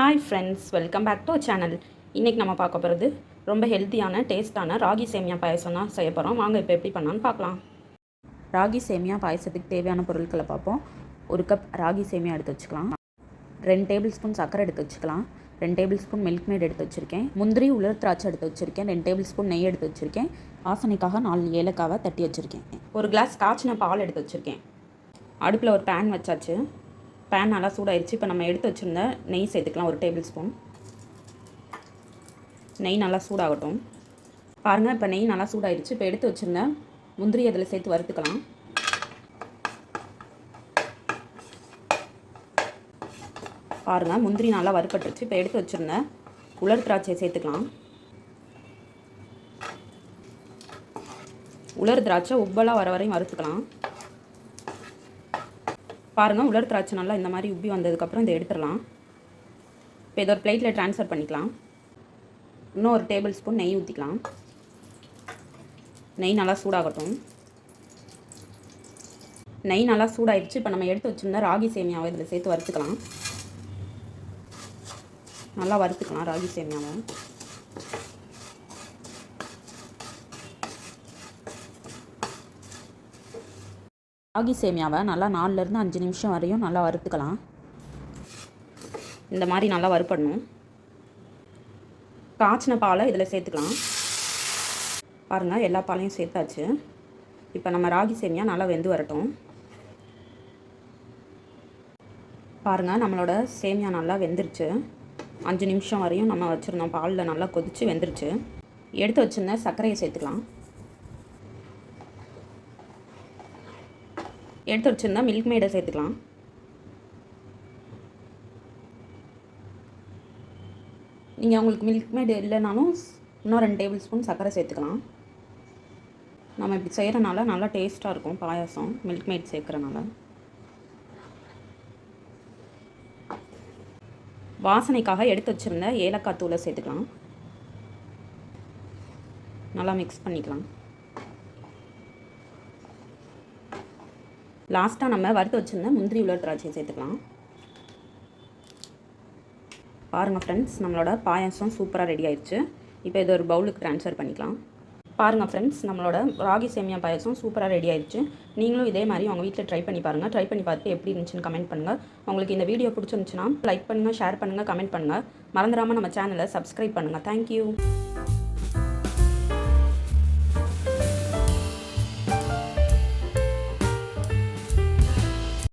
Hi friends, welcome back to channel. இன்றைக்கி நம்ம பார்க்க போகிறது ரொம்ப ஹெல்த்தியான டேஸ்ட்டான ராகி சேமியா பாயசம் தான் செய்ய போகிறோம். வாங்க இப்போ எப்படி பண்ணலான்னு பார்க்கலாம். ராகி சேமியா பாயசத்துக்கு தேவையான பொருட்களை பார்ப்போம். 1 கப் ராகி சேமியா எடுத்து வச்சுக்கலாம். 2 டேபிள் ஸ்பூன் சர்க்கரை எடுத்து வச்சுக்கலாம். 2 டேபிள் ஸ்பூன் மில்க் மேட் எடுத்து வச்சுருக்கேன். முந்திரி உலர் திராட்சை எடுத்து வச்சுருக்கேன். 2 டேபிள் ஸ்பூன் நெய் எடுத்து வச்சுருக்கேன். வாசனைக்காக 4 ஏலக்காவை தட்டி வச்சுருக்கேன். 1 கிளாஸ் காய்ச்சின பால் எடுத்து வச்சுருக்கேன். அடுப்பில் ஒரு பேன் வச்சாச்சு. பேன் நல்லா சூடாயிருச்சு. இப்போ நம்ம எடுத்து வச்சுருந்த நெய் சேர்த்துக்கலாம். 1 டேபிள் ஸ்பூன் நெய் நல்லா சூடாகட்டும். பாருங்கள், இப்போ நெய் நல்லா சூடாயிருச்சு. இப்போ எடுத்து வச்சுருந்த முந்திரி அதில் சேர்த்து வறுத்துக்கலாம். பாருங்கள், முந்திரி நல்லா வறுப்பட்டுருச்சு. இப்போ எடுத்து வச்சுருந்த உலர் திராட்சையை சேர்த்துக்கலாம். உலர் திராட்சை உப்பலாக வர வரையும் வறுத்துக்கலாம். பாருங்கள், உலர் திராட்சை நல்லா இந்த மாதிரி உப்பி வந்ததுக்கப்புறம் இதை எடுத்துடலாம். இப்போ இதை ஒரு பிளேட்டில் ட்ரான்ஸ்ஃபர் பண்ணிக்கலாம். இன்னும் 1 டேபிள் ஸ்பூன் நெய் ஊற்றிக்கலாம். நெய் நல்லா சூடாகட்டும். நெய் நல்லா சூடாகிடுச்சு. இப்போ நம்ம எடுத்து வச்சுருந்தா ராகி சேமியாவை இதில் சேர்த்து வறுத்துக்கலாம். நல்லா வறுத்துக்கலாம் ராகி சேமியாவை. ராகி சேமியாவை நல்லா 4லேருந்து 5 நிமிஷம் வரையும் நல்லா வறுத்துக்கலாம். இந்த மாதிரி நல்லா வறுப்படணும். காய்ச்சின பாலை இதில் சேர்த்துக்கலாம். பாருங்கள், எல்லா பாலையும் சேர்த்தாச்சு. இப்போ நம்ம ராகி சேமியா நல்லா வெந்து வரட்டும். பாருங்கள், நம்மளோட சேமியா நல்லா வெந்துருச்சு. 5 நிமிஷம் வரையும் நம்ம வச்சுருந்தோம். பாலில் நல்லா கொதித்து வெந்துருச்சு. எடுத்து வச்சுருந்த சர்க்கரையை சேர்த்துக்கலாம். எடுத்து வச்சுருந்தா மில்க் மேடை சேர்த்துக்கலாம். நீங்கள் உங்களுக்கு மில்க் மேடு இல்லைனாலும் இன்னும் 2 டேபிள் ஸ்பூன் சர்க்கரை சேர்த்துக்கலாம். நம்ம இப்படி செய்கிறனால நல்லா டேஸ்ட்டாக இருக்கும் பாயாசம், மில்க் மேட் சேர்க்குறனால. வாசனைக்காக எடுத்து வச்சுருந்த ஏலக்காய் தூளை சேர்த்துக்கலாம். நல்லா மிக்ஸ் பண்ணிக்கலாம். லாஸ்ட்டாக நம்ம வறுத்து வச்சுருந்த முந்திரி உலர் திராட்சையை சேர்த்துக்கலாம். பாருங்கள் ஃப்ரெண்ட்ஸ், நம்மளோட பாயாசம் சூப்பராக ரெடி ஆயிடுச்சு. இப்போ இதை ஒரு பவுலுக்கு ட்ரான்ஸ்ஃபர் பண்ணிக்கலாம். பாருங்கள் ஃப்ரெண்ட்ஸ், நம்மளோட ராகி சேமியா பாயாசம் சூப்பராக ரெடி ஆயிடுச்சு. நீங்களும் இதே மாதிரி உங்கள் வீட்டில் ட்ரை பண்ணி பாருங்கள். ட்ரை பண்ணி பார்த்து எப்படி இருந்துச்சுன்னு கமெண்ட் பண்ணுங்கள். உங்களுக்கு இந்த வீடியோ பிடிச்சிருந்துச்சுன்னா லைக் பண்ணுங்கள், ஷேர் பண்ணுங்கள், கமெண்ட் பண்ணுங்கள். மறந்துடாமல் நம்ம சேனலை சப்ஸ்கிரைப் பண்ணுங்கள். தேங்க்யூ.